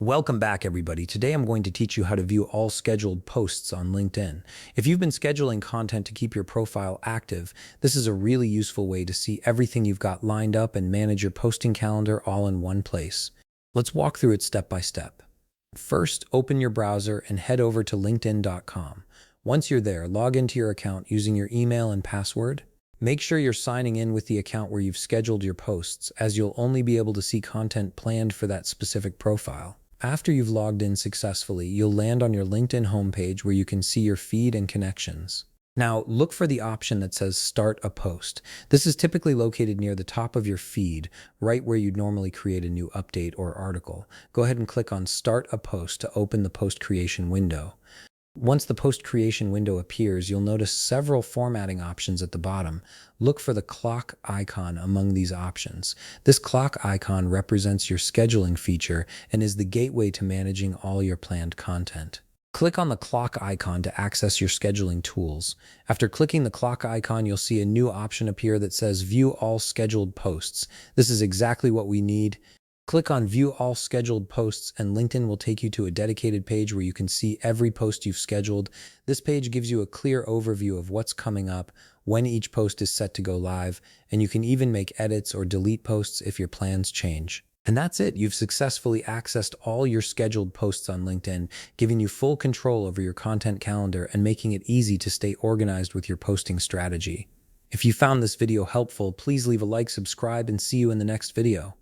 Welcome back, everybody. Today I'm going to teach you how to view all scheduled posts on LinkedIn. If you've been scheduling content to keep your profile active, this is a really useful way to see everything you've got lined up and manage your posting calendar all in one place. Let's walk through it step by step. First, open your browser and head over to linkedin.com. Once you're there, log into your account using your email and password. Make sure you're signing in with the account where you've scheduled your posts, as you'll only be able to see content planned for that specific profile. After you've logged in successfully, you'll land on your LinkedIn homepage where you can see your feed and connections. Now, look for the option that says Start a Post. This is typically located near the top of your feed, right where you'd normally create a new update or article. Go ahead and click on Start a Post to open the post creation window. Once the post creation window appears, you'll notice several formatting options at the bottom. Look for the clock icon among these options. This clock icon represents your scheduling feature and is the gateway to managing all your planned content. Click on the clock icon to access your scheduling tools. After clicking the clock icon, you'll see a new option appear that says View All Scheduled Posts. This is exactly what we need. Click on View All Scheduled Posts and LinkedIn will take you to a dedicated page where you can see every post you've scheduled. This page gives you a clear overview of what's coming up, when each post is set to go live, and you can even make edits or delete posts if your plans change. And that's it. You've successfully accessed all your scheduled posts on LinkedIn, giving you full control over your content calendar and making it easy to stay organized with your posting strategy. If you found this video helpful, please leave a like, subscribe, and see you in the next video.